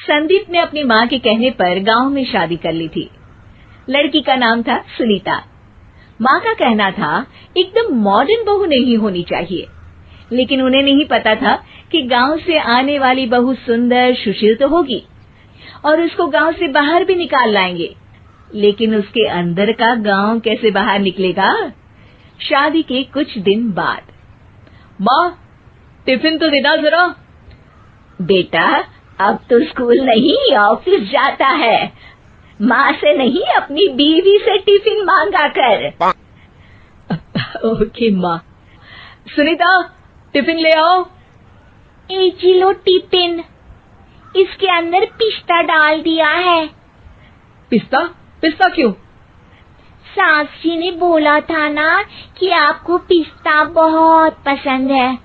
संदीप ने अपनी माँ के कहने पर गांव में शादी कर ली थी। लड़की का नाम था सुनीता। माँ का कहना था एकदम मॉडर्न बहू नहीं होनी चाहिए, लेकिन उन्हें नहीं पता था कि गांव से आने वाली बहू सुंदर सुशील तो होगी और उसको गांव से बाहर भी निकाल लाएंगे, लेकिन उसके अंदर का गांव कैसे बाहर निकलेगा। शादी के कुछ दिन बाद, माँ टिफिन तो देना जरा। बेटा अब तो स्कूल नहीं ऑफिस जाता है, माँ से नहीं अपनी बीवी से टिफिन मांगा कर। ओके माँ। सुनीता टिफिन ले आओ। एक लो टिफिन, इसके अंदर पिस्ता डाल दिया है। पिस्ता? पिस्ता क्यों? सास जी ने बोला था ना कि आपको पिस्ता बहुत पसंद है।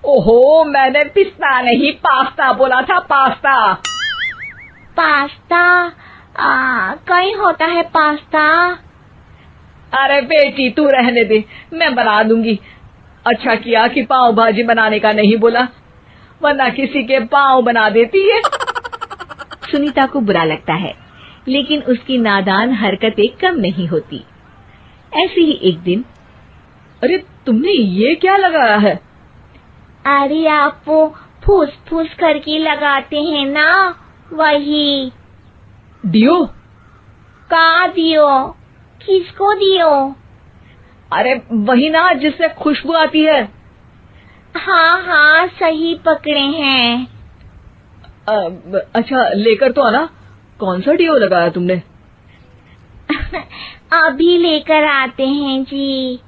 ओहो, मैंने पिस्ता नहीं पास्ता बोला था, पास्ता। पास्ता? कहीं होता है पास्ता? अरे बेटी तू रहने दे, मैं बना दूंगी। अच्छा किया कि पाव भाजी बनाने का नहीं बोला, वरना किसी के पाव बना देती है। सुनीता को बुरा लगता है, लेकिन उसकी नादान हरकतें कम नहीं होती। ऐसे ही एक दिन, अरे तुमने ये क्या लगाया है? अरे आप वो फूस फूस करके लगाते हैं ना, वही। डियो? का दियो? किसको दियो? अरे वही ना जिससे खुशबू आती है। हाँ सही पकड़े हैं। अच्छा लेकर तो आना। कौन सा डियो लगाया तुमने? अभी लेकर आते हैं जी।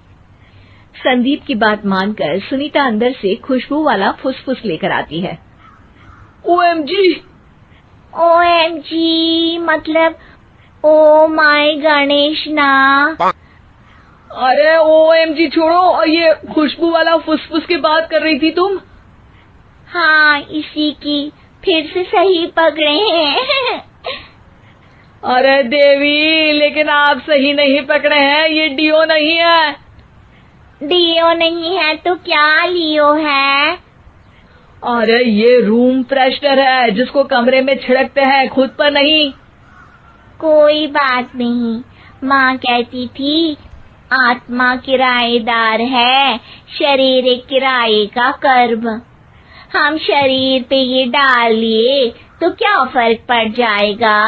संदीप की बात मानकर सुनीता अंदर से खुशबू वाला फुसफुस लेकर आती है। ओएमजी! ओएमजी मतलब ओ माय गणेश ना। अरे ओएमजी छोड़ो, और ये खुशबू वाला फुसफुस की बात कर रही थी तुम? हाँ इसी की, फिर से सही पकड़े हैं। अरे देवी, लेकिन आप सही नहीं पकड़े हैं, ये डियो नहीं है। डियो नहीं है तो क्या लियो है? अरे ये रूम फ्रेशनर है, जिसको कमरे में छिड़कते हैं, खुद पर नहीं। कोई बात नहीं, माँ कहती थी आत्मा किराएदार है, शरीर एक किराए का कर्म। हम शरीर पे ये डाल लिए तो क्या फर्क पड़ जाएगा।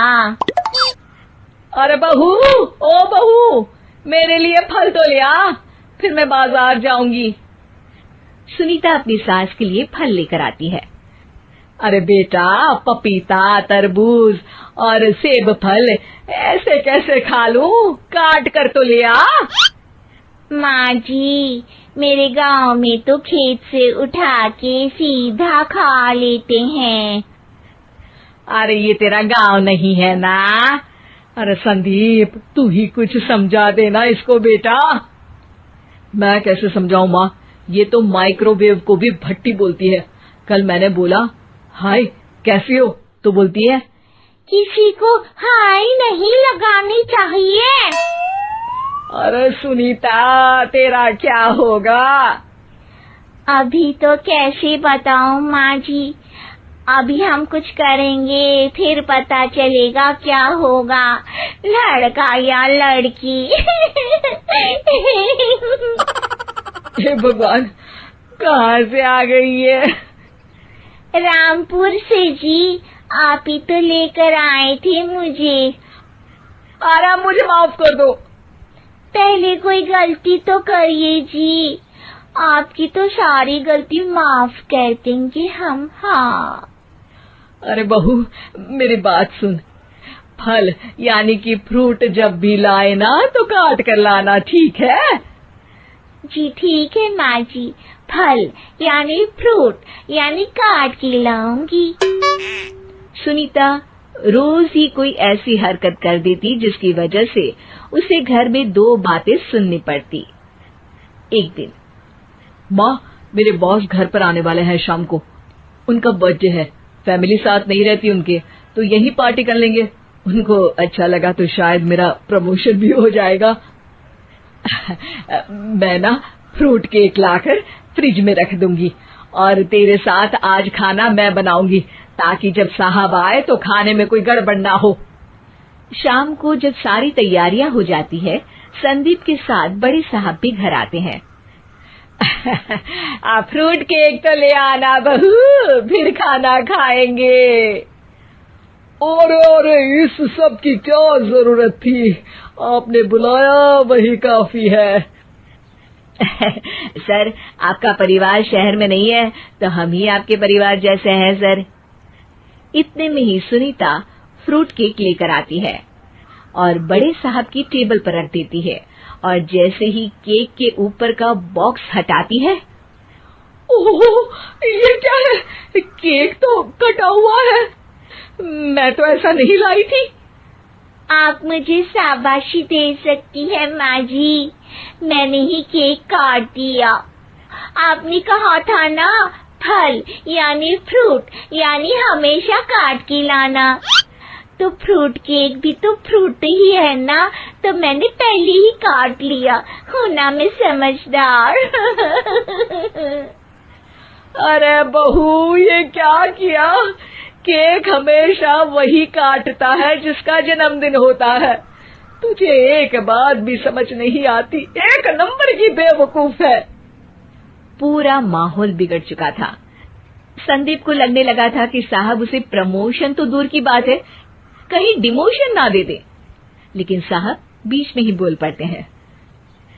अरे बहू, ओ बहू, मेरे लिए फल तो ले आ, फिर मैं बाजार जाऊंगी। सुनीता अपनी सास के लिए फल लेकर आती है। अरे बेटा, पपीता, तरबूज और सेब फल ऐसे कैसे खा लूं? काट कर तो ले आ। माँ जी, मेरे गांव में तो खेत से उठा के सीधा खा लेते हैं। अरे ये तेरा गांव नहीं है ना। अरे संदीप, तू ही कुछ समझा देना इसको बेटा। मैं कैसे समझाऊं माँ, ये तो माइक्रोवेव को भी भट्टी बोलती है। कल मैंने बोला हाय कैसी हो, तो बोलती है किसी को हाय नहीं लगानी चाहिए। अरे सुनीता, तेरा क्या होगा? अभी तो कैसे बताऊं माँ जी, अभी हम कुछ करेंगे फिर पता चलेगा क्या होगा, लड़का या लड़की। हे भगवान, कहाँ से आ गई है? रामपुर से जी, आप ही तो लेकर आए थे मुझे। अरे मुझे माफ कर दो। पहले कोई गलती तो करिए जी, आपकी तो सारी गलती माफ कर देंगे हम। हाँ अरे बहू, मेरी बात सुन। फल यानी कि फ्रूट जब भी लाए ना तो काट कर लाना, ठीक है? जी ठीक है माँ जी, फल यानी फ्रूट यानी काट के लाऊंगी। सुनीता रोज ही कोई ऐसी हरकत कर देती जिसकी वजह से उसे घर में दो बातें सुननी पड़ती। एक दिन, माँ मेरे बॉस घर पर आने वाले हैं शाम को, उनका बर्थडे है, फैमिली साथ नहीं रहती उनके, तो यही पार्टी कर लेंगे। उनको अच्छा लगा तो शायद मेरा प्रमोशन भी हो जाएगा। मैं ना फ्रूट केक लाकर फ्रिज में रख दूंगी और तेरे साथ आज खाना मैं बनाऊंगी, ताकि जब साहब आए तो खाने में कोई गड़बड़ ना हो। शाम को जब सारी तैयारियां हो जाती है, संदीप के साथ बड़े साहब भी घर आते हैं। फ्रूट केक तो ले आना बहू, फिर खाना खाएंगे। अरे इस सब की क्या जरूरत थी, आपने बुलाया वही काफी है। सर, आपका परिवार शहर में नहीं है तो हम ही आपके परिवार जैसे हैं सर। इतने में ही सुनीता फ्रूट केक लेकर आती है और बड़े साहब की टेबल पर रख देती है, और जैसे ही केक के ऊपर का बॉक्स हटाती है, ओह, ये क्या है? केक तो कटा हुआ है। मैं तो ऐसा नहीं लाई थी। आप मुझे शाबाशी दे सकती है माँ जी, मैंने ही केक काट दिया। आपने कहा था ना, फल यानी फ्रूट यानी हमेशा काट के लाना, तो फ्रूट केक भी तो फ्रूट ही है ना, तो मैंने पहले ही काट लिया। हूँ ना मैं समझदार। अरे बहू, ये क्या किया? केक हमेशा वही काटता है जिसका जन्मदिन होता है। तुझे एक बात भी समझ नहीं आती, एक नंबर की बेवकूफ है। पूरा माहौल बिगड़ चुका था। संदीप को लगने लगा था कि साहब उसे प्रमोशन तो दूर की बात है, कहीं डिमोशन ना दे दे, लेकिन साहब बीच में ही बोल पड़ते हैं।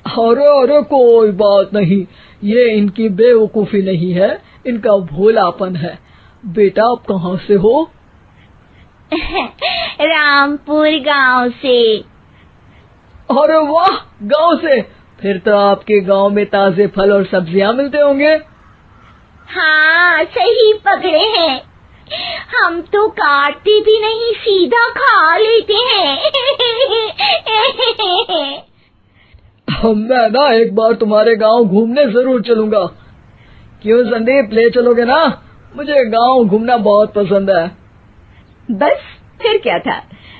अरे कोई बात नहीं, ये इनकी बेवकूफी नहीं है, इनका भोलापन है। बेटा आप कहाँ से हो? रामपुर गांव से। अरे वाह, गांव से? फिर तो आपके गांव में ताजे फल और सब्जियां मिलते होंगे। हाँ, सही पकड़े हैं। हम तो काटते भी नहीं, सीधा खा लेते हैं। मैं ना एक बार तुम्हारे गांव घूमने जरूर चलूंगा। क्यों संदीप, ले चलोगे ना? मुझे गांव घूमना बहुत पसंद है। बस फिर क्या था,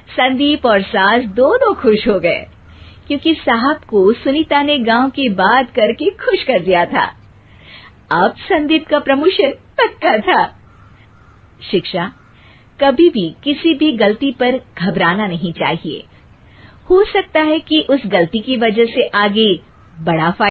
संदीप और सास दोनों खुश हो गए, क्योंकि साहब को सुनीता ने गांव की बात करके खुश कर दिया था। अब संदीप का प्रमोशन पक्का था। शिक्षा, कभी भी किसी भी गलती पर घबराना नहीं चाहिए। हो सकता है कि उस गलती की वजह से आगे बड़ा फायदा